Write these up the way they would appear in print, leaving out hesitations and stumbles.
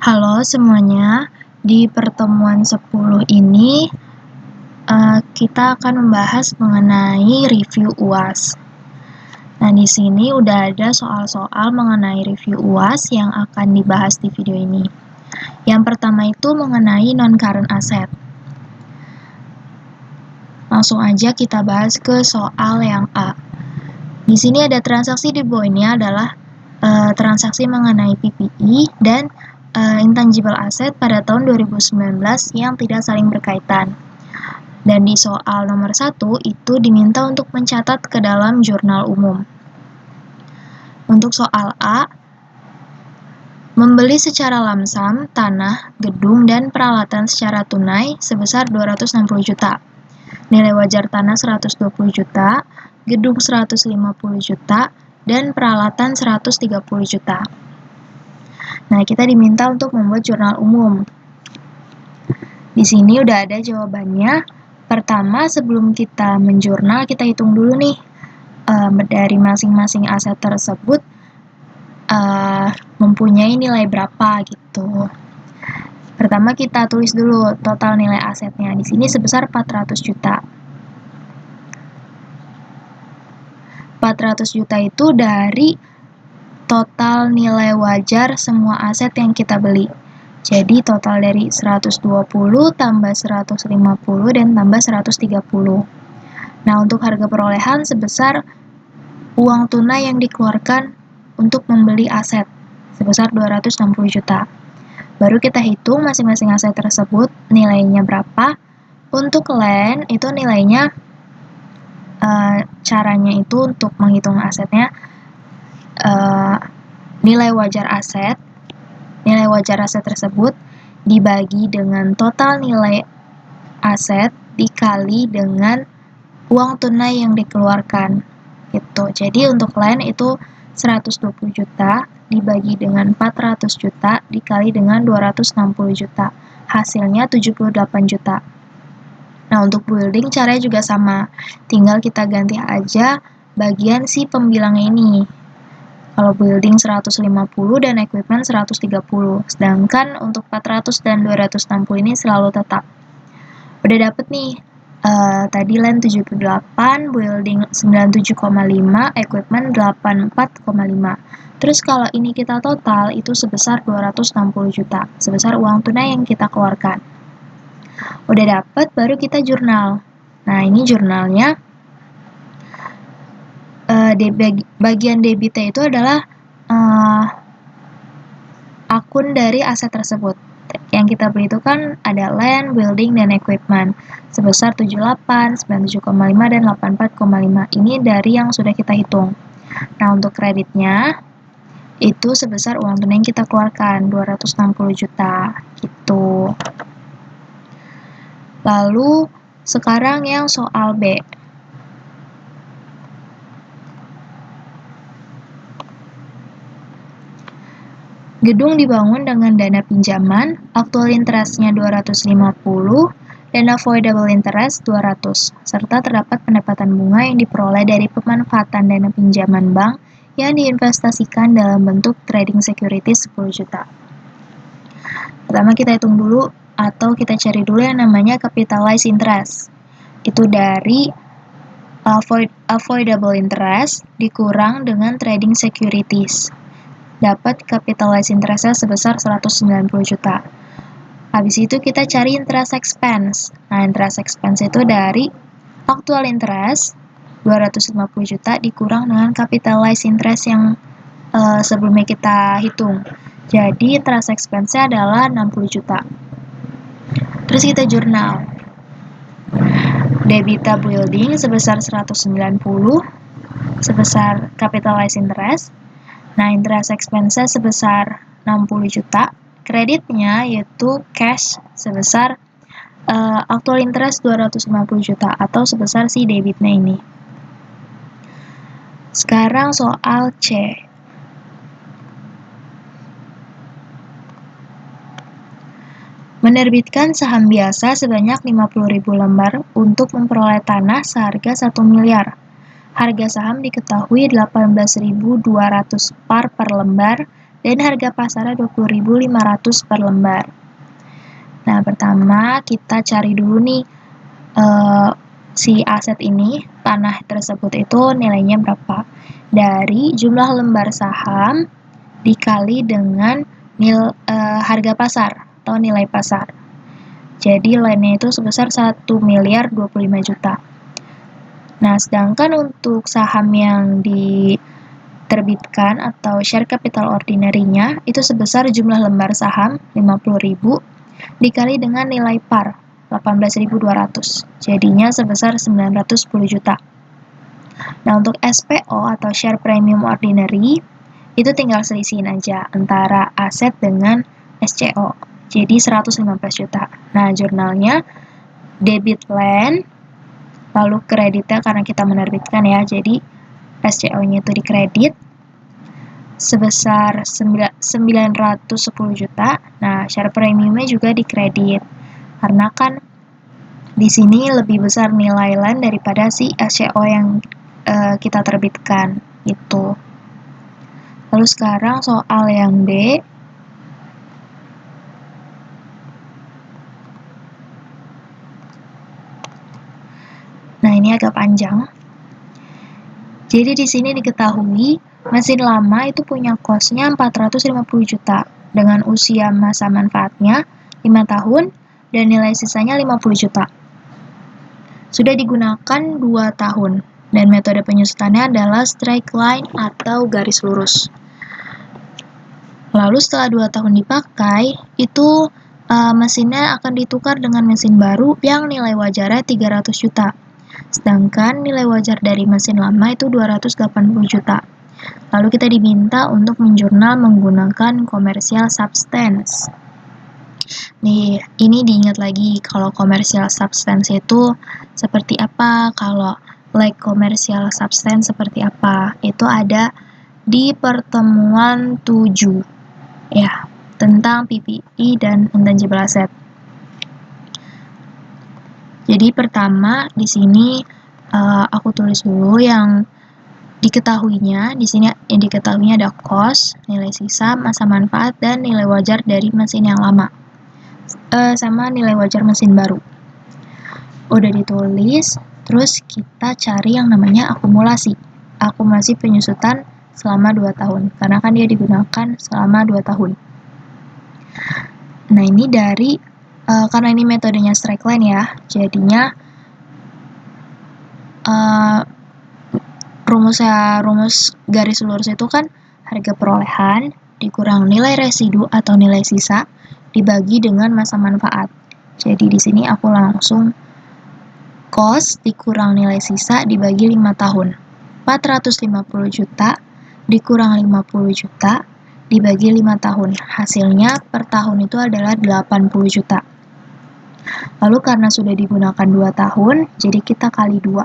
Halo semuanya, di pertemuan 10 ini kita akan membahas mengenai review UAS. Nah, di sini udah ada soal-soal mengenai review UAS yang akan dibahas di video ini. Yang pertama itu mengenai non-current asset. Langsung aja kita bahas ke soal yang A. Di sini ada transaksi di bawah ini adalah transaksi mengenai PPE dan intangible asset pada tahun 2019 yang tidak saling berkaitan. Dan di soal nomor 1 itu diminta untuk mencatat ke dalam jurnal umum. Untuk soal A, membeli secara lamsam tanah, gedung, dan peralatan secara tunai sebesar 260 juta. Nilai wajar tanah 120 juta, gedung 150 juta, dan peralatan 130 juta. Nah, kita diminta untuk membuat jurnal umum. Di sini udah ada jawabannya. Pertama, sebelum kita menjurnal, kita hitung dulu nih dari masing-masing aset tersebut mempunyai nilai berapa gitu. Pertama kita tulis dulu total nilai asetnya. Di sini sebesar 400 juta. 400 juta itu dari total nilai wajar semua aset yang kita beli. Jadi total dari 120 tambah 150 dan tambah 130. Nah, untuk harga perolehan sebesar uang tunai yang dikeluarkan untuk membeli aset sebesar 260 juta. Baru kita hitung masing-masing aset tersebut nilainya berapa. Untuk land itu nilainya caranya itu untuk menghitung asetnya nilai wajar aset tersebut dibagi dengan total nilai aset dikali dengan uang tunai yang dikeluarkan gitu. Jadi untuk land itu 120 juta dibagi dengan 400 juta dikali dengan 260 juta. Hasilnya 78 juta. Nah, untuk building caranya juga sama. Tinggal kita ganti aja bagian si pembilangnya ini. Kalau building 150 dan equipment 130. Sedangkan untuk 400 dan 260 ini selalu tetap. Udah dapet nih. Tadi land 78, building 97,5, equipment 84,5. Terus kalau ini kita total itu sebesar 260 juta. Sebesar uang tunai yang kita keluarkan. Udah dapet, baru kita jurnal. Nah, ini jurnalnya. Bagian debitnya itu adalah akun dari aset tersebut. Yang kita beli itu kan ada land, building, dan equipment sebesar 78, 97,5, dan 84,5. Ini dari yang sudah kita hitung. Nah, untuk kreditnya itu sebesar uang tunai yang kita keluarkan 260 juta gitu. Lalu sekarang yang soal B. Gedung dibangun dengan dana pinjaman, aktual interest-nya 250, dan avoidable interest 200, serta terdapat pendapatan bunga yang diperoleh dari pemanfaatan dana pinjaman bank yang diinvestasikan dalam bentuk trading securities 10 juta. Pertama kita hitung dulu atau kita cari dulu yang namanya capitalized interest. Itu dari avoidable interest dikurang dengan trading securities. Dapat capitalized interest-nya sebesar 190 juta. Habis itu kita cari interest expense. Nah, interest expense itu dari actual interest 250 juta dikurang dengan capitalized interest yang sebelumnya kita hitung. Jadi interest expense-nya adalah 60 juta. Terus kita jurnal. Debita building sebesar 190 sebesar capitalized interest. Nah, interest expense sebesar 60 juta. Kreditnya yaitu cash sebesar actual interest 250 juta atau sebesar si debitnya ini. Sekarang soal C. Menerbitkan saham biasa sebanyak 50.000 lembar untuk memperoleh tanah seharga 1 miliar. Harga saham diketahui 18.200 par lembar dan harga pasarnya 20.500 per lembar. Nah, pertama kita cari dulu nih si aset ini, tanah tersebut itu nilainya berapa. Dari jumlah lembar saham dikali dengan harga pasar atau nilai pasar. Jadi lainnya itu sebesar 1.025 juta. Nah, sedangkan untuk saham yang diterbitkan atau share capital ordinary-nya itu sebesar jumlah lembar saham 50.000 dikali dengan nilai par 18.200. Jadinya sebesar 910 juta. Nah, untuk SPO atau share premium ordinary itu tinggal selisihin aja antara aset dengan SCO. Jadi 115 juta. Nah, jurnalnya debit land, lalu kreditnya karena kita menerbitkan ya, jadi SCO-nya itu dikredit sebesar 910 juta. Nah, share premiumnya juga dikredit. Karena kan di sini lebih besar nilai land daripada si SCO yang kita terbitkan itu. Lalu sekarang soal yang D. Nah, ini agak panjang. Jadi di sini diketahui mesin lama itu punya kosnya 450 juta dengan usia masa manfaatnya 5 tahun dan nilai sisanya 50 juta. Sudah digunakan 2 tahun dan metode penyusutannya adalah straight line atau garis lurus. Lalu setelah 2 tahun dipakai, itu mesinnya akan ditukar dengan mesin baru yang nilai wajarnya 300 juta. Sedangkan nilai wajar dari mesin lama itu 280 juta. Lalu kita diminta untuk menjurnal menggunakan commercial substance. Nih, ini diingat lagi kalau commercial substance itu seperti apa, kalau like commercial substance seperti apa. Itu ada di pertemuan 7 ya, tentang PPI dan intangible asset. Jadi pertama di sini aku tulis dulu yang diketahuinya. Di sini yang diketahuinya ada cost, nilai sisa, masa manfaat, dan nilai wajar dari mesin yang lama. Sama nilai wajar mesin baru. Udah ditulis, terus kita cari yang namanya akumulasi. Akumulasi penyusutan selama 2 tahun. Karena kan dia digunakan selama 2 tahun. Nah, ini dari karena ini metodenya straight line ya, jadinya rumus garis lurus itu kan harga perolehan dikurang nilai residu atau nilai sisa dibagi dengan masa manfaat. Jadi di sini aku langsung cost dikurang nilai sisa dibagi 5 tahun. 450 juta dikurang 50 juta dibagi 5 tahun. Hasilnya per tahun itu adalah 80 juta. Lalu karena sudah digunakan 2 tahun, jadi kita kali 2.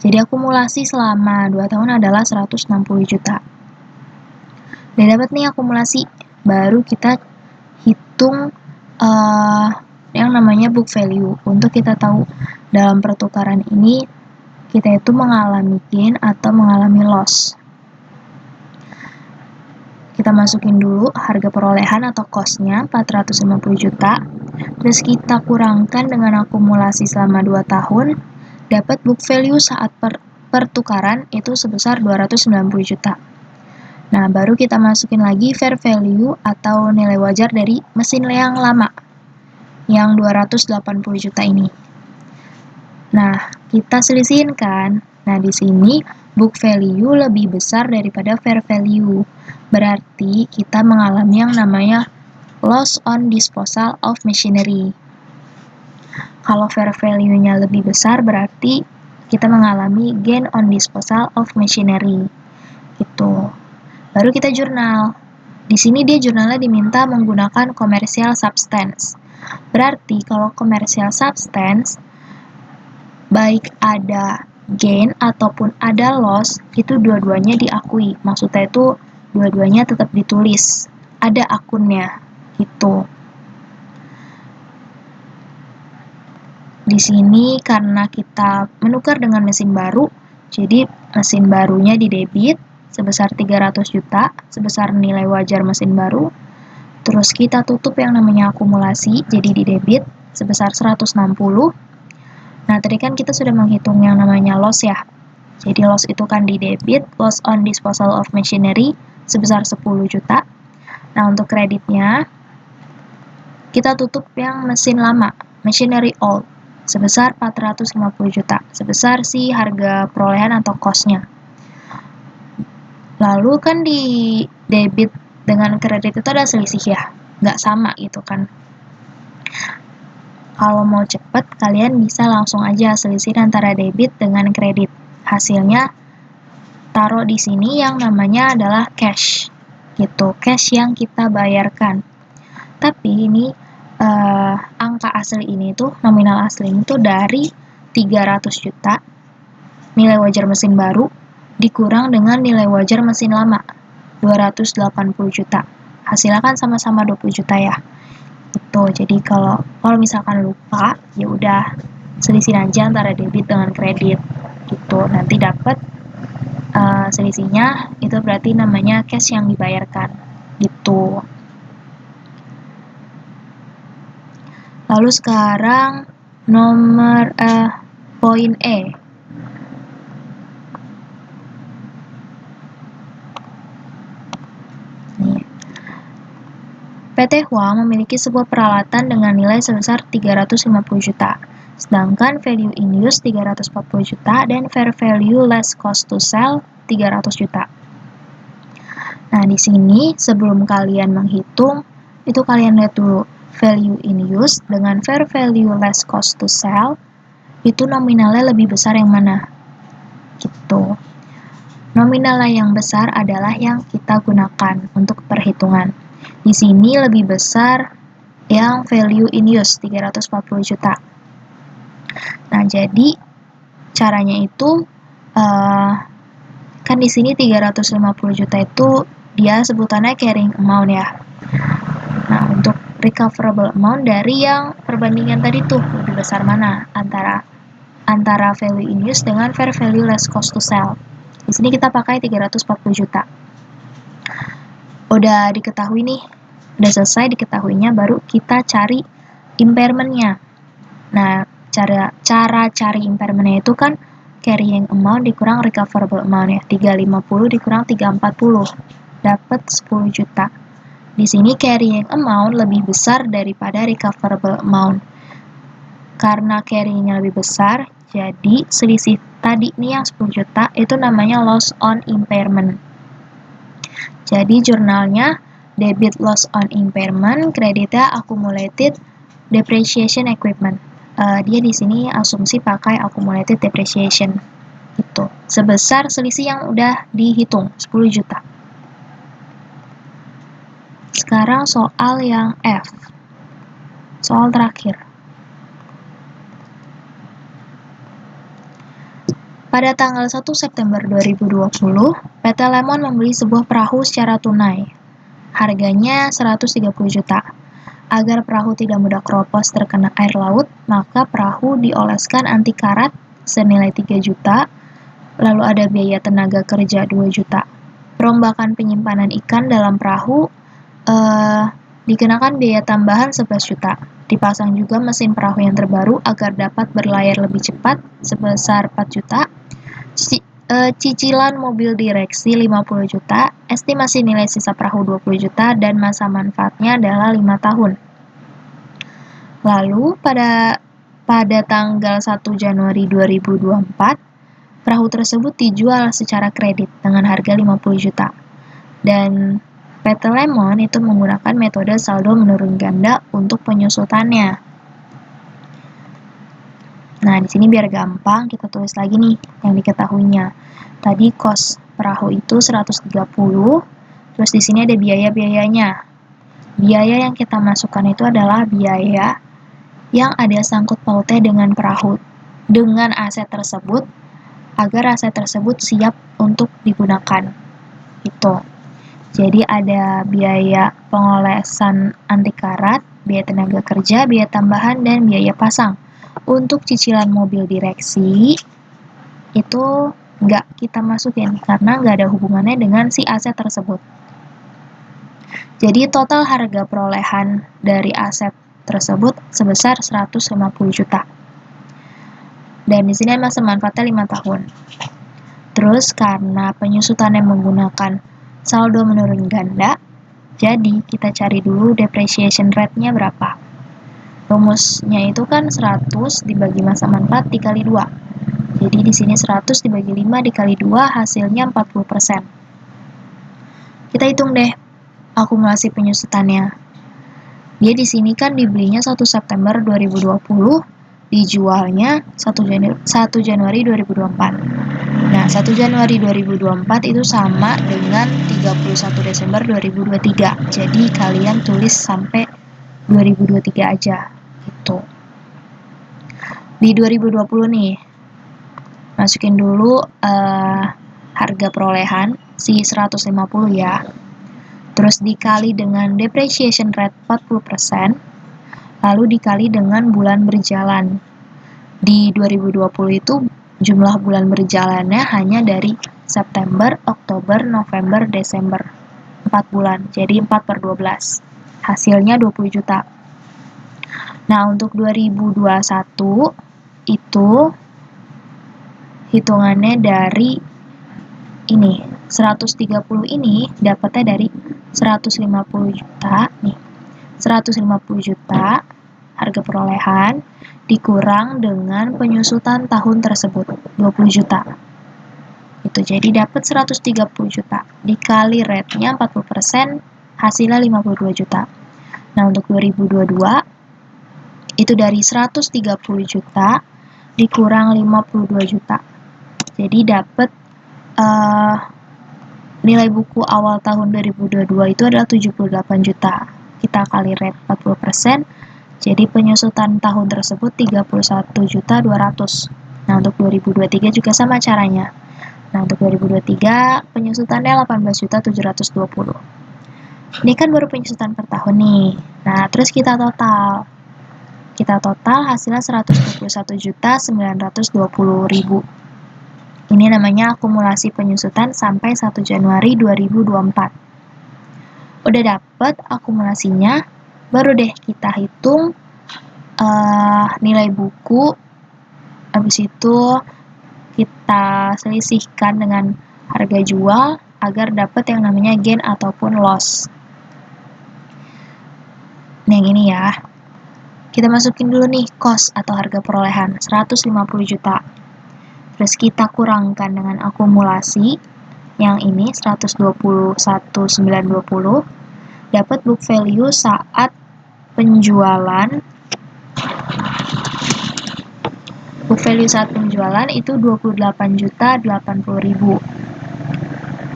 Jadi akumulasi selama 2 tahun adalah 160 juta. Udah dapat nih akumulasi, baru kita hitung yang namanya book value. Untuk kita tahu dalam pertukaran ini kita itu mengalami gain atau mengalami loss. Kita masukin dulu harga perolehan atau cost-nya 450 juta. Terus kita kurangkan dengan akumulasi selama 2 tahun, dapat book value saat pertukaran itu sebesar 290 juta. Nah, baru kita masukin lagi fair value atau nilai wajar dari mesin yang lama, yang 280 juta ini. Nah, kita selisihin kan. Nah, di sini book value lebih besar daripada fair value. Berarti kita mengalami yang namanya loss on disposal of machinery. Kalau fair value-nya lebih besar berarti kita mengalami gain on disposal of machinery. Gitu. Baru kita jurnal. Di sini dia jurnalnya diminta menggunakan commercial substance. Berarti kalau commercial substance baik ada gain ataupun ada loss, itu dua-duanya diakui. Maksudnya itu dua-duanya tetap ditulis. Ada akunnya. Gitu. Di sini karena kita menukar dengan mesin baru, jadi mesin barunya di debit, sebesar 300 juta, sebesar nilai wajar mesin baru. Terus kita tutup yang namanya akumulasi, jadi di debit sebesar 160. Nah, tadi kan kita sudah menghitung yang namanya loss ya. Jadi loss itu kan di debit, loss on disposal of machinery sebesar 10 juta. Nah, untuk kreditnya, kita tutup yang mesin lama, machinery old, sebesar 450 juta, sebesar si harga perolehan atau cost-nya. Lalu kan di debit dengan kredit itu ada selisih ya, nggak sama gitu kan. Kalau mau cepet, kalian bisa langsung aja selisih antara debit dengan kredit. Hasilnya taruh di sini yang namanya adalah cash, gitu, cash yang kita bayarkan. Tapi ini angka asli ini tuh, nominal asli ini tuh dari 300 juta nilai wajar mesin baru dikurang dengan nilai wajar mesin lama 280 juta. Hasilnya kan sama-sama 20 juta ya. Itu. Jadi kalau misalkan lupa, ya udah selisihin aja antara debit dengan kredit. Gitu. Nanti dapat selisihnya, itu berarti namanya cash yang dibayarkan. Gitu. Lalu sekarang nomor poin E. PT Huang memiliki sebuah peralatan dengan nilai sebesar 350 juta, sedangkan value in use 340 juta dan fair value less cost to sell 300 juta. Nah, di sini sebelum kalian menghitung, itu kalian lihat dulu value in use dengan fair value less cost to sell, itu nominalnya lebih besar yang mana? Gitu. Nominalnya yang besar adalah yang kita gunakan untuk perhitungan. Di sini lebih besar yang value in use 340 juta. Nah, jadi caranya itu kan di sini 350 juta itu dia sebutannya carrying amount ya. Nah, untuk recoverable amount dari yang perbandingan tadi tuh lebih besar mana antara value in use dengan fair value less cost to sell. Di sini kita pakai 340 juta. Udah diketahui nih, udah selesai diketahuinya, baru kita cari impairment-nya. Nah, cara cari impairment-nya itu kan carrying amount dikurang recoverable amount ya. 350 dikurang 340, dapat 10 juta. Di sini carrying amount lebih besar daripada recoverable amount. Karena carrying-nya lebih besar, jadi selisih tadi nih yang 10 juta itu namanya loss on impairment. Jadi jurnalnya debit loss on impairment, kreditnya accumulated depreciation equipment. Dia di sini asumsi pakai accumulated depreciation. Gitu. Sebesar selisih yang udah dihitung, 10 juta. Sekarang soal yang F. Soal terakhir. Pada tanggal 1 September 2020, PT Lemon membeli sebuah perahu secara tunai. Harganya 130 juta. Agar perahu tidak mudah keropos terkena air laut, maka perahu dioleskan anti karat senilai 3 juta, lalu ada biaya tenaga kerja 2 juta. Perombakan penyimpanan ikan dalam perahu dikenakan biaya tambahan 11 juta. Dipasang juga mesin perahu yang terbaru agar dapat berlayar lebih cepat sebesar 4 juta. Cicilan mobil direksi 50 juta, estimasi nilai sisa perahu 20 juta, dan masa manfaatnya adalah 5 tahun. Lalu pada tanggal 1 Januari 2024, perahu tersebut dijual secara kredit dengan harga 50 juta. Dan PT Lemon itu menggunakan metode saldo menurun ganda untuk penyusutannya. Nah, di sini biar gampang kita tulis lagi nih yang diketahuinya. Tadi kos perahu itu 130, terus di sini ada biaya-biayanya. Biaya yang kita masukkan itu adalah biaya yang ada sangkut pautnya dengan perahu, dengan aset tersebut, agar aset tersebut siap untuk digunakan. Itu. Jadi ada biaya pengolesan anti karat, biaya tenaga kerja, biaya tambahan, dan biaya pasang. Untuk cicilan mobil direksi, itu nggak kita masukin karena nggak ada hubungannya dengan si aset tersebut. Jadi total harga perolehan dari aset tersebut sebesar 150 juta. Dan di sini masa manfaatnya 5 tahun. Terus karena penyusutannya menggunakan saldo menurun ganda, jadi kita cari dulu depreciation rate-nya berapa. Rumusnya itu kan 100 dibagi masa manfaat dikali 2. Jadi di sini 100 dibagi 5 dikali 2 hasilnya 40%. Kita hitung deh akumulasi penyusutannya. Dia di sini kan dibelinya 1 September 2020, dijualnya 1 Januari 2024. Nah, 1 Januari 2024 itu sama dengan 31 Desember 2023. Jadi kalian tulis sampai 2023 aja gitu. Di 2020 nih, masukin dulu harga perolehan si 150 ya. Terus dikali dengan depreciation rate 40%, lalu dikali dengan bulan berjalan. Di 2020 itu jumlah bulan berjalannya hanya dari September, Oktober, November, Desember. 4 bulan, jadi 4/12. Hasilnya 20 juta. Nah, untuk 2021 itu hitungannya dari ini, 130 ini dapatnya dari 150 juta nih. 150 juta harga perolehan dikurang dengan penyusutan tahun tersebut 20 juta. Itu jadi dapat 130 juta dikali rate-nya 40%, hasilnya 52 juta. Nah, untuk 2022 itu dari 130 juta dikurang 52 juta. Jadi dapat nilai buku awal tahun 2022 itu adalah 78 juta. Kita kali rate 40%, jadi penyusutan tahun tersebut 31.200.000. Nah, untuk 2023 juga sama caranya. Nah, untuk 2023 penyusutannya 18.720.000. Ini kan baru penyusutan per tahun nih. Nah, terus kita total. Kita total hasilnya 121.920.000. Ini namanya akumulasi penyusutan sampai 1 Januari 2024. Udah dapet akumulasinya, baru deh kita hitung nilai buku. Habis itu kita selisihkan dengan harga jual agar dapat yang namanya gain ataupun loss. Nah, yang ini ya. Kita masukin dulu nih cost atau harga perolehan 150 juta. Terus kita kurangkan dengan akumulasi yang ini 121.920, dapat book value saat penjualan. Book value saat penjualan itu 28.080.000.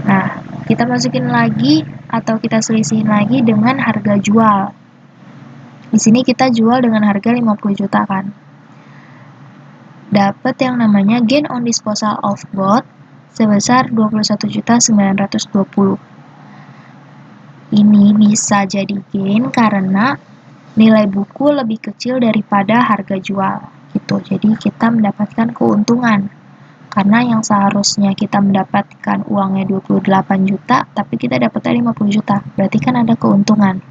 Nah, kita masukin lagi atau kita selisihin lagi dengan harga jual. Di sini kita jual dengan harga 50 juta kan. Dapat yang namanya gain on disposal of boat sebesar 21.920. Ini bisa jadi gain karena nilai buku lebih kecil daripada harga jual gitu. Jadi kita mendapatkan keuntungan. Karena yang seharusnya kita mendapatkan uangnya 28 juta, tapi kita dapatnya 50 juta. Berarti kan ada keuntungan.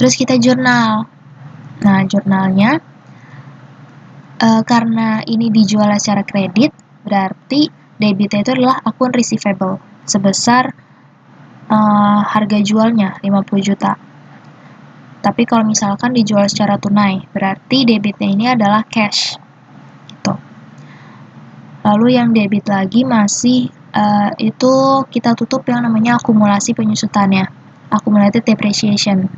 Terus kita jurnal. Nah, jurnalnya karena ini dijual secara kredit, berarti debitnya itu adalah akun receivable sebesar harga jualnya 50 juta. Tapi kalau misalkan dijual secara tunai, berarti debitnya ini adalah cash. Gitu. Lalu yang debit lagi masih itu kita tutup yang namanya akumulasi penyusutannya, accumulated depreciation.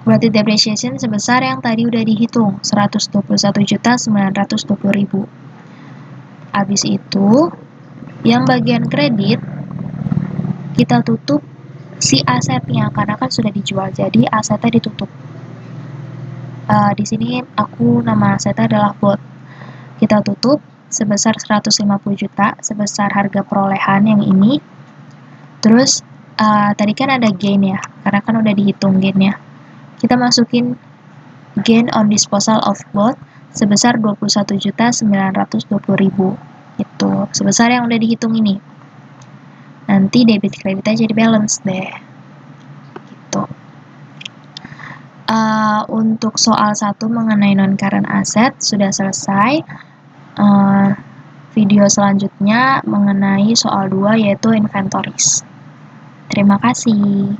Accumulated depreciation sebesar yang tadi udah dihitung, 121.920.000. Habis itu, yang bagian kredit kita tutup si asetnya karena kan sudah dijual, jadi asetnya ditutup. Di sini nama asetnya adalah bot. Kita tutup sebesar 150 juta sebesar harga perolehan yang ini. Terus tadi kan ada gain ya, karena kan udah dihitung gainnya. Kita masukin gain on disposal of both sebesar 21.920.000. Itu sebesar yang udah dihitung ini. Nanti debit kreditnya jadi balance deh. Gitu. Untuk soal 1 mengenai non-current asset sudah selesai. Video selanjutnya mengenai soal 2 yaitu inventories. Terima kasih.